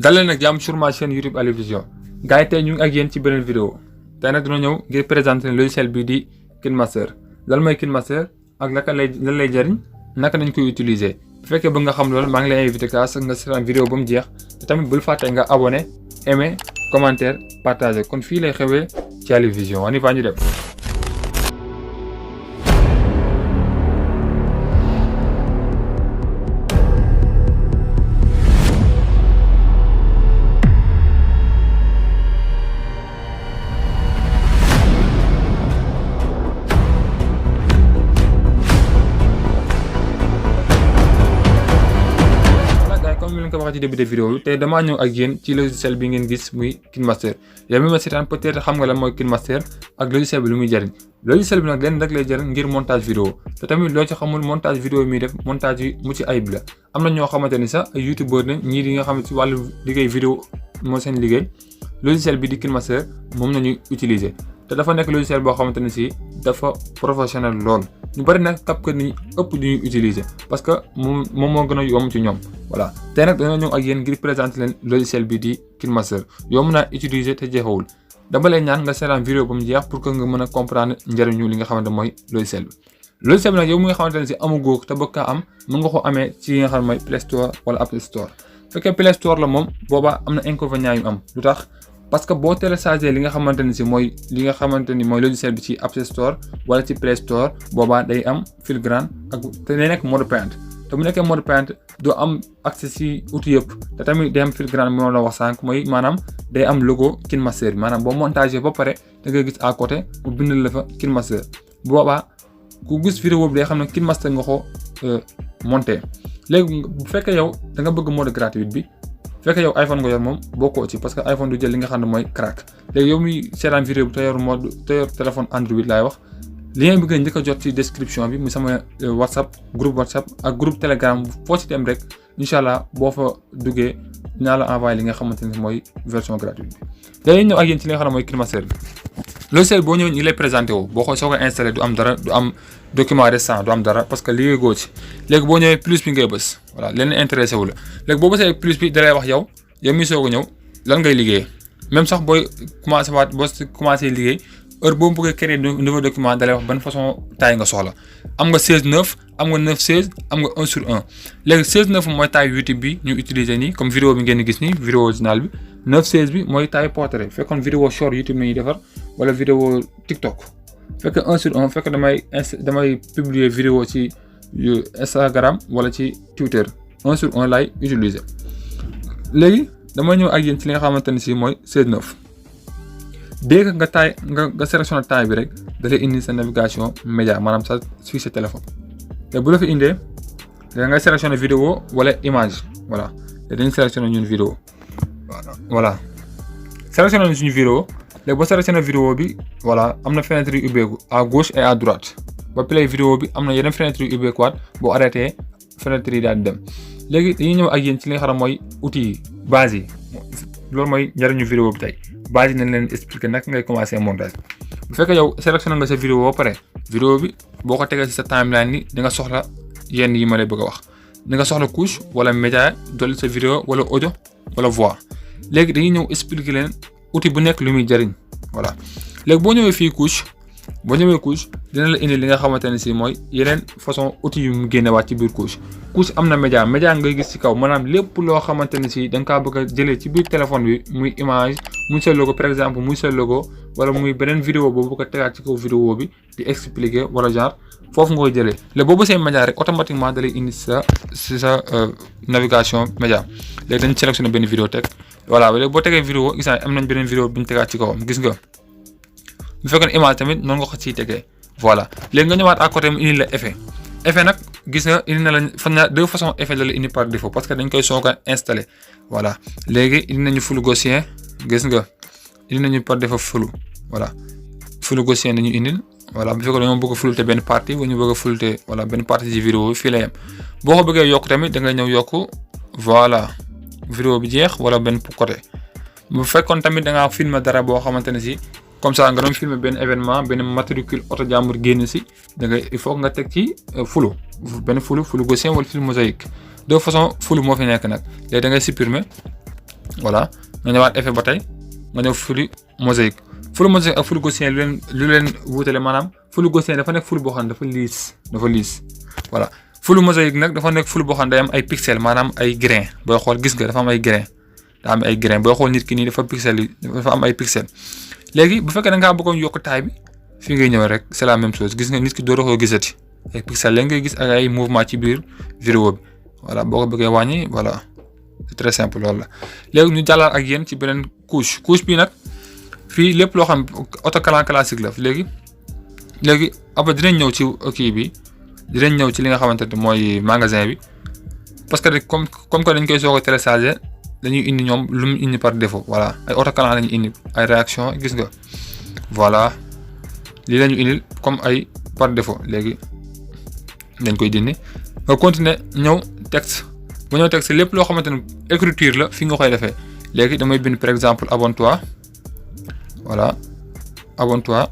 dalal nag jàmm sur ma chaîne YouTube Aliou Vision gars yi tey ñu ngi ak yéen ci beneen vidéo tey nag dina ñëw ngir présenter logiciel bii di KineMaster lan mooy KineMaster ak lan lay jariñ naka nañ koy utiliser bu fekkee bëgg nga xam loolu maa ngi lay invité kaas nga seetaan vidéo ba mu jeex te tamit bul fàtte nga abonné aimer commentaire partager kon fii lay xewee ci Aliou Vision on y va ñu dem. comme ni leen ko waxee ci début de vidéo bi tey damaa ñëw ak yéen ci logiciel bi ngeen gis muy KineMaster yow mi ma seetaan peut-être xam nga lan mooy KineMaster ak logiciel bi lu muy jariñ logiciel bi nag leen rek lay jariñ ngir montage vidéo te tamit loo ci xamul montage vidéo mi def montage yi mu ci ayib la am na ñoo xamante ni sax ay youtubeur ne ñii di nga xam ne ci wàllu liggéey vidéo moo seen liggéey logiciel bi di KineMaster moom nañuy utiliser te dafa nekk logiciel boo xamante ne si dafa professionnel lool ñu bari nag CapCut ni ëpp di ñuy utiliser parce que moom moo gën a yomb ci ñoom voilà tey nag dañoo ñëw ak yéen ngir présenter leen logiciel bi di KineMaster yomb naa utiliser te jeexawul dama lay ñaan nga seetaan vidéo ba mu jeex pour que nga mën a comprendre njëriñu li nga xamante mooy logiciel bi. logiciel bi nag yow mi nga xamante ne si amagoo te bëgg kaa am mën nga ko amee ci li nga xam ne mooy Play Store wala Apple Store fekkee Play Store la moom boobaa am na inconvénient yu am lu tax. parce que boo téléchargé li nga xamante ni si mooy logiciel bi ci App Store wala ci Play Store boobaa day am filigrane ak te day nekk mode paint te bu nekkee mode paint doo am accès si outil yëpp te tamit day am filigrane bi moom la wax sànq mooy maanaam day am logo KineMaster bi maanaam boo montagé ba pare da ngay gis à côté mu bindal la fa KineMaster boobaa ku gis vidéo bi day xam ne KineMaster nga ko monté léegi bu fekkee yow da nga bëgg mode gratuit bi. fekkee yow iPhone nga yor moom bokkoo ci parce que iPhone du jël li nga xam ne mooy crack léegi yow muy seetaan vidéo bi te yor téléphone Android laay wax lien bi nga njëkk a jot ci description bi mu sama WhatsApp ak groupe Telegram foo ci dem rek incha allah boo fa duggee dinaa la envoyé li nga xamante ne mooy version gratuite bi. léegi ñëw ak yéen ci li nga xam ne mooy KineMaster bi logiciel boo ñëwee ñu lay présenté woo boo ko soo ko installé du am dara du am document récent du am dara parce que liggéey goo ci léegi boo ñëwee plus bi ngay bës voilà leen intéressé wu la léegi boo bësee plus bi dalay wax yow mi soog a ñëw lan ngay liggéey même sax boo commencé liggéey heure boo bëggee créer nouveau document dalay wax ban façon taille nga soxla am nga 16:9 am nga 9:16 am nga 1/1 léegi 16:9 mooy taille YouTube bi ñu utiliser nii comme vidéo bi ngeen di gis nii vidéo original bi 9:16 bi mooy taille portrait fekkoon vidéo short YouTube la ñuy defar wala vidéo TikTok fekk 1/1 fekk damay publier vidéo ci Instagram wala ci Twitter 1/1 lay utiliser léegi dama ñëw ak yéen ci li nga xamante ni si mooy 16:9 dès que nga sélectionné taille bi rek da lay indi sa navigation média maanaam sa fii sa téléphone te bu la fi indee da ngay sélectionné vidéo wala image voilà te dañuy sélectionné ñun vidéo voilà sélectionné nañ suñu vidéo léegi boo sélectionné vidéo bi voilà am na fenêtre yu ubbeeku à gauche et à droite ba play vidéo bi am na yeneen fenêtre yu ubbeekuwaat boo arrêté fenêtre yi daal di dem léegi dañuy ñëw ak yéen ci li nga xam mooy outils yi base yi loolu mooy njëriñu vidéo bi tey base yi nañ leen expliqué naka ngay commencé montage bu fekkee yow sélectionné nga sa vidéo ba pare vidéo bi boo ko tegee ci sa timeline ni di nga soxla yenn yi ma lay bëgg a wax di nga soxla couche wala média dolli sa vidéo wala audio wala voix léegi dañuy ñëw expliqué leen outil bu nekk lu muy jëriñ voilà léegi boo ñëwee fii couche dina la indi li nga xamante ne si mooy yeneen façon outil yu mu génnewaat ci biir couche am na média ngay gis ci kaw maanaam lépp loo xamante ne si da nga kaa bëgg a jëlee ci biir téléphone bi muy image muy sa logo par exemple muy sa logo wala muy beneen vidéo boobu ko tegaat ci kaw vidéo bi di expliquer wala genre foofu nga koy jëlee léegi boo bësee média rek automatiquement da lay indi sa navigation média léegi dañ sélectionné benn vidéo teg voilà léegi boo tegee vidéo gis naa am nañ beneen vidéo bi ñu tegaat ci kawam gis nga bu fekkoon image tamit noonu nga ko ciy tegee voilà léegi nga ñëwaat à côté mu indi la effet nag gis nga indi na la deux façons effet la indi par défaut parce que dañ koy soog a installé voilà léegi indi nañu flou gaussien gis nga indi nañu par défaut flou voilà flou gaussien dañu indil voilà bu fekkoon dañoo bëgg a flouter benn partie bu ñu bëgg a flouter voilà benn partie ci vidéo bi fii la yem boo ko bëggee yokk tamit da ngay ñëw yokk voilà vidéo bi jeex wala benn côté bu fekkoon tamit da ngaa filmer dara boo xamante ne si comme ça nga doon filmer benn événement benn matricule oto jàmbur génn si da ngay il faut nga teg ci flou benn flou gaussien wala flou mosaïque de façon flou moo fi nekk nag léegi da ngay supprimer voilà nga ñëwaat effet ba tey nga ñëw flux mosaïque ak flux gaussien lu leen wuutale maanaam flux gaussien dafa nekk flux boo xam ne dafa lisse voilà flux mosaïque nag dafa nekk flux boo xam ne day am ay pixels maanaam ay grain booy xool gis nga dafa am ay grain booy xool nit ki nii dafa am ay pixels léegi bu fekkee da ngaa bëggoon yokk taille bi fii ngay ñëw rek c'est la même chose gis nga nit ki doora koo gisati ay pixels la ngay gis ak ay mouvement ci biir vidéo bi voilà boo ko bëggee wàññi voilà c'est très simple loolu la léegi ñu jàllal ak yéen ci beneen couche bi nag fii lépp loo xam autocollant classique la léegi après dinañ ñëw ci kii bi dinañ ñëw ci li nga xamante ne mooy magasin bi parce que comme que dañ koy soog a télécharger dañuy indi ñoom lu mu indi par défaut voilà ay autocollant lañu indi ay réaction gis nga voilà lii lañu indil comme ay par défaut léegi dañ koy dindi nga continuer ñëw texte bu ñëw texte lépp loo xamante ne écriture la fi nga koy defee léegi damay bind par exemple abonne-toi voilà abonne-toi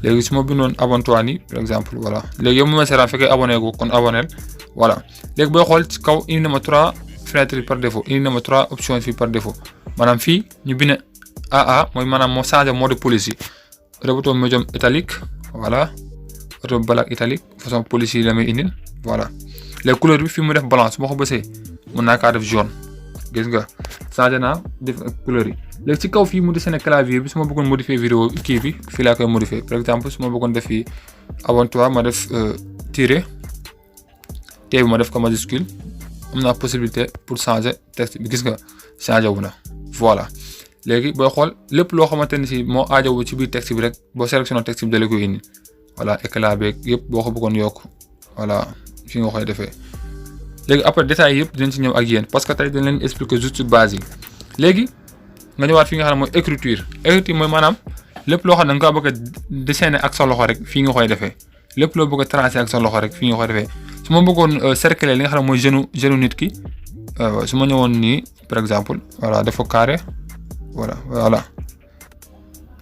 léegi su ma bindoon abonne-toi nii par exemple voilà léegi yow mu ma seetaan fekkee abonné ko kon abonnel voilà léegi booy xool ci kaw indi na ma 3 fenêtres par défaut indi na ma 3 options fii par défaut maanaam fii ñu bind AA mooy maanaam moo changé mode de police yi reboto médium italique voilà auto black italique façon police yi la may indil voilà léegi couleur bi fii mu def balance moo ko bësee mën naa kaa def jaune gis nga changé naa def couleur yi léegi ci kaw fii mu dessiné clavier bi su ma bëggoon modifier vidéo kii bi fii laa koy modifier par exemple su ma bëggoon def fii abonne-toi ma def tiret T bi ma def ko majuscule am naa possibilité pour changer texte bi gis nga changé wu na voilà léegi booy xool lépp loo xamante ni si moo aajowu ci biir texte bi rek boo sélectionné texte bi dala koy indi voilà éclat beeg yëpp boo ko bëggoon yokk voilà fi nga koy defee léegi après détails yëpp dinañ ci ñëw ak yéen parce que tey dañ leen expliquer juste base yi léegi nga ñëwaat fi nga xam ne mooy écriture mooy maanaam lépp loo xam ne nga bëgg a dessiner ak sa loxo rek fii nga koy defee lépp loo bëgg a tracer ak sa loxo rek fii nga koy defee su ma bëggoon cercler li nga xam ne mooy genou nit ki su ma ñëwoon nii par exemple voilà dafa carré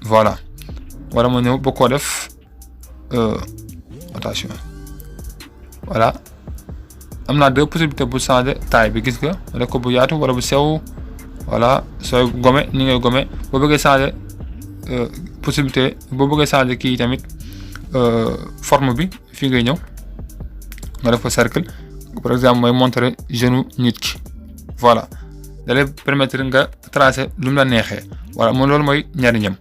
voilà wala ma ñëw bëgg koo def attention voilà am naa 2 possibilités pour changer taille bi gis nga def ko bu yaatu wala bu sew voilà sooy gome ni ngay gome boo bëggee changer possibilité boo bëggee changer kii tamit forme bi fii ngay ñëw nga def ko cercle par exemple mooy montrer genou nit ki voilà da lay permettre nga tracer lu mu la neexee voilà moom loolu mooy njariñam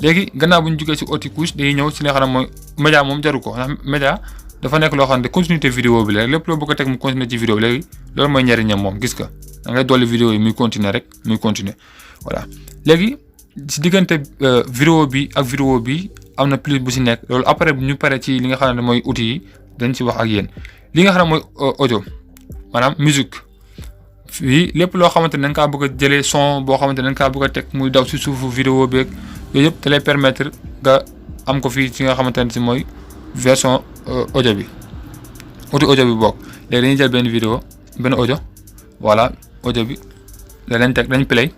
léegi gannaaw bu ñu jógee ci autre couche day ñëw ci li nga xam ne mooy média moom jaru ko ndax média dafa nekk loo xam ne continuité vidéo bi la lépp loo bëgg a teg mu continuer ci vidéo bi léegi loolu mooy njariñam moom gis nga da ngay dolli vidéo yi muy continuer rek muy continuer voilà léegi ci diggante vidéo bi ak vidéo bi am na plus bu ci nekk loolu après ñu pare ci li nga xam ne mooy outils yi dañ ci wax ak yéen li nga xam ne mooy audio maanaam musique fii lépp loo xamante ne da nga kaa bëgg a jëlee son boo xamante ne da nga kaa bëgg a teg muy daw ci suufu vidéo beeg yooyu yëpp da lay permettre nga am ko fii ci nga xamante ne si mooy version audio bi audio bi bokk léegi dañuy jël benn vidéo benn audio voilà audio bi da leen teg dañ play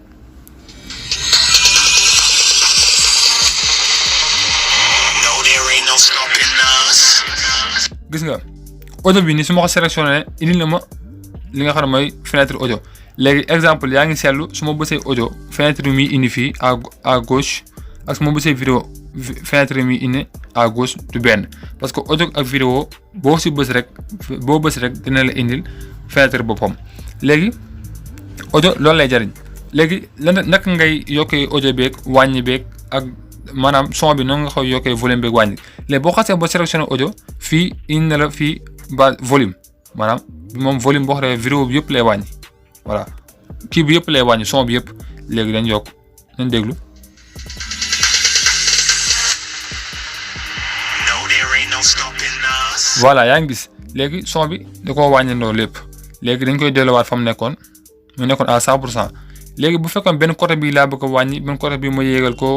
gis nga audio bi ni su ma ko sélectionné indi na ma li nga xam ne mooy fenêtre audio léegi exemple yaa ngi seetlu su ma bësee audio fenêtre mi indi fii à gauche ak su ma bësee vidéo fenêtre mi indi à gauche du benn parce que audio ak vidéo boo bës rek dina la indil fenêtre boppam léegi audio loolu lay jariñ léegi lan naka ngay yokkee audio beeg wàññi beeg ak maanaam son bi noonu nga koy yokkee volume beeg wàññi léegi boo xasee ba sélectionné audio fii indi na la fii ba volume maanaam moom volume boo xoolee vidéo bi yëpp lay wàññi voilà kii bi yëpp lay wàññi son bi yëpp léegi dañ yokk dañ déglu. voilà yaa ngi gis léegi son bi da koo wàññandoo lépp léegi dañ koy delluwaat fa mu nekkoon à 100% léegi bu fekkoon benn côté bi laa bëgg a wàññi benn côté bi ma yéegal ko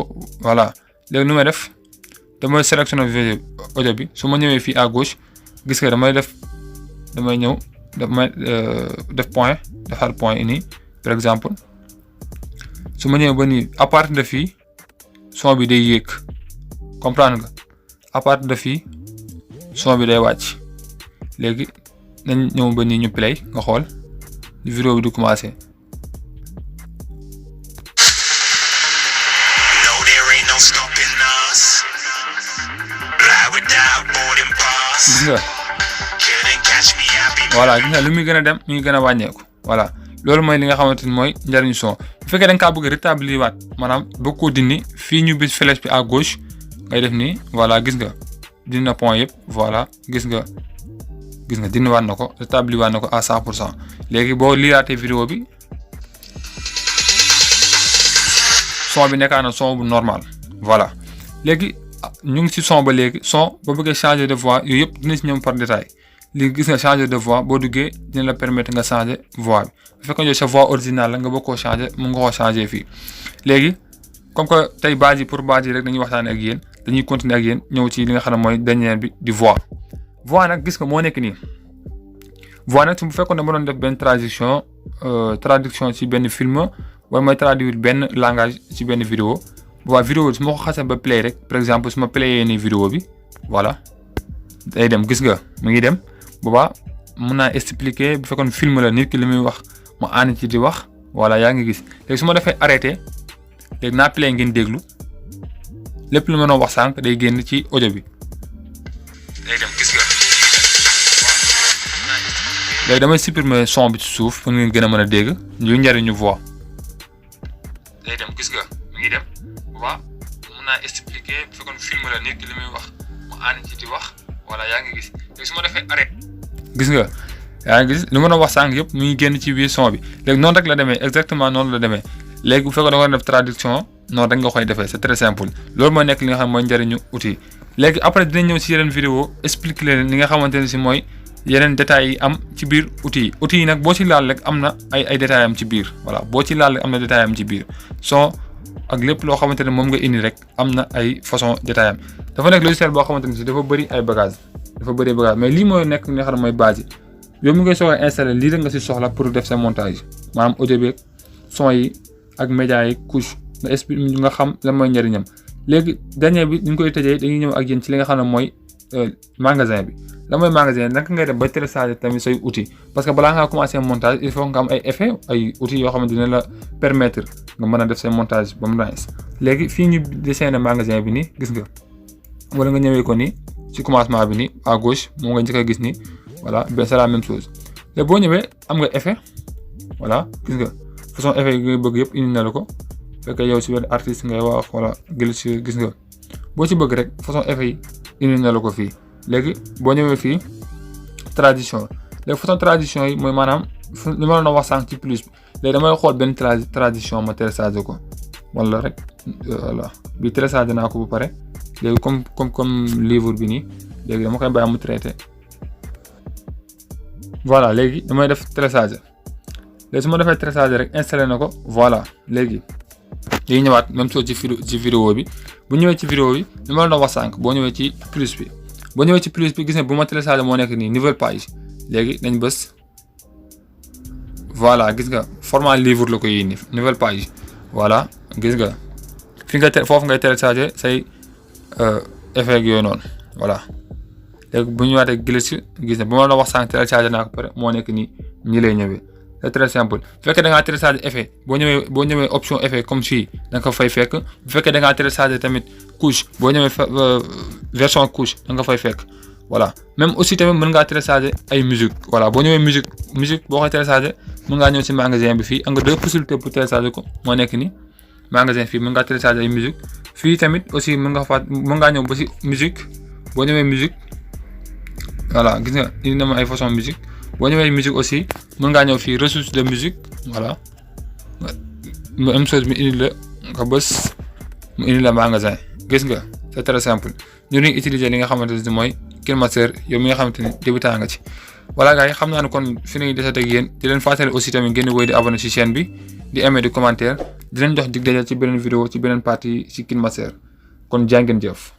voilà léegi nu may def damay sélectionner audio bi su ma ñëwee fii à gauche gis nga damay ñëw def point defar point nii par exemple su ma ñëwee ba nii à partir de fii son bi day yéeg comprendre nga à partir de fii son bi day wàcc léegi nañ ñëw ba nii ñu play nga xool vidéo bi du commencé voilà gis nga lu muy gën a dem mi ngi gën a wàññeeku voilà loolu mooy li nga xamante ni mooy njariñu son bu fekkee da nga kaa bëgg rétablir waat maanaam bëgg koo dindi fii ñu bis flèche bi à gauche ngay def nii voilà gis nga dindi na point yëpp voilà gis nga dindi waat na ko rétablir waat na ko à 100%. léegi boo liiraatee vidéo bi son bi nekkaa na son bu normal voilà léegi ñu ngi ci son ba léegi son boo bëggee changer de voix yooyu yëpp dina ci ñëw par détail léegi gis nga changer de voix boo duggee dina la permettre nga changer voix bi bu fekkee yow sa voix originale la nga bëgg koo changer mun nga koo changer fii. léegi comme que tey base yi pour base yi rek dañuy waxtaan ak yéen dañuy continuer ak yéen ñëw ci li nga xam ne mooy dernière bi di voix nag gis nga moo nekk nii voix nag su bu fekkoon ne ma doon def benn traduction ci benn film wala mooy traduire benn langage ci benn vidéo vidéo bi su ma ko xasee ba play rek par exemple su ma playee nii vidéo bi voilà day dem gis nga mu ngi dem boobaa mun naa expliquer bu fekkoon film la nit ki li muy wax ma ànd ci di wax voilà yaa ngi gis léegi su ma defee arrêté léegi naa play ngeen déglu lépp lu ma doon wax sànq day génn ci audio bi day dem gis nga léegi damay supprimer son bi ci suuf pour ngeen gën a mën a dégg lu njëriñu voix day dem gis nga mu ngi dem boobaa mun naa expliquer bu fekkoon film la nit ki li muy wax ma ànd ci di wax voilà yaa ngi gis léegi su ma defee arrêté gis nga yaa ngi gis li ma doon wax sànq yëpp mu ngi génn ci biir son bi léegi noonu rek la demee exactement noonu la demee léegi bu fekkoon da nga def traduction noonu rek nga koy defee c'est très simple loolu mooy nekk li nga xam mooy njëriñu outil léegi après dinañ ñëw si yeneen vidéo expliquer leen li nga xamante ne si mooy yeneen détails yi am ci biir outil yi nag boo ci laal rek am na ay détails am ci biir voilà boo ci laal rek am na détails am ci biir son ak lépp loo xamante ne moom nga indi rek am na ay façon détails am dafa nekk logiciel boo xamante ne si dafa bëri ay bagages mais lii mooy nekk li nga xam ne mooy base yi yow mi ngay soxla installé lii rek nga si soxla pour def sa montage maanaam audio beeg son yi ak média yi couche nga explique nga xam lan mooy njëriñam. léegi dernier bi ñu koy tëjee dañuy ñëw ak yéen ci li nga xam ne mooy magasin bi la mooy magasin naka ngay def ba télécharger tamit say outils parce que balaa ngaa commencer montage il faut nga am ay effet ay outils yoo xamante dina la permettre nga mën a def say montage ba mu nice. léegi fii ñu dessiné magasin bi nii gis nga wala nga ñëwee ko nii ci commencement bi nii à gauche moom nga njëkk a gis nii voilà ben c'est la même chose léegi boo ñëwee am nga effet voilà gis nga façon effet yi nga bëgg yëpp indi na la ko fekk yow si benn artiste ngay wax wala gis nga boo ci bëgg rek façon effet yi indi na la ko fii. léegi boo ñëwee fii tradition léegi façon tradition yi mooy maanaam li ma la wax sànq ci plus bi léegi damay xool benn tradition ma téléchargé ko wala rek voilà bi téléchargé naa ko bu pare léegi comme livre bi nii léegi dama koy bàyyi mu traité voilà léegi damay def téléchargé léegi su ma defee téléchargé rek installé na ko voilà léegi dañuy ñëwaat même chose ci vidéo bi bu ñëwee ci vidéo bi li ma la wax sànq boo ñëwee ci plus bi. boo ñëwee ci plus bi gis ne bu ma téléchargé moo nekk nii nouvelle page léegi dañ bës voilà gis nga format livre la ko yii nii nouvelle page voilà gis nga fi nga foofu ngay téléchargé say effet yooyu noonu voilà léegi bu ñu waatee glitch gis ne bu ma la wax sànq téléchargé naa ko pare moo nekk nii ñi lay ñëwee c'est très simple bu fekkee da ngaa téléchargé effet boo ñëwee option effet comme fii da nga ko fay fekk bu fekkee da ngaa téléchargé tamit couche boo ñëwee version couche da nga fay fekk voilà même aussi tamit mën ngaa télécharger ay musique voilà boo ñëwee musique boo koy télécharger mën ngaa ñëw ci magasin bi fii am nga deux possibilités pour télécharger ko moo nekk ni magasin fii mën ngaa télécharger ay musique fii tamit aussi mën ngaa ñëw ba ci musique boo ñëwee musique voilà gis nga indi na ma ay façon musique boo ñëwee musique aussi mën ngaa ñëw fii ressources de musique voilà même chose mi indi la nga bës mu indi la magasin gis nga c'est très simple ñu ngi utiliser li nga xamante ne mooy KineMaster yow mi nga xamante ni débutant nga ci. voilà gars yi xam naa ne kon fi nañu desat ak yéen di leen fàttali aussi tamit ngeen di woy di abonné ci chaîne bi di aimer di commentaire di leen jox dig daje ci beneen vidéo ci beneen partie ci KineMaster kon jaa ngeen jëf.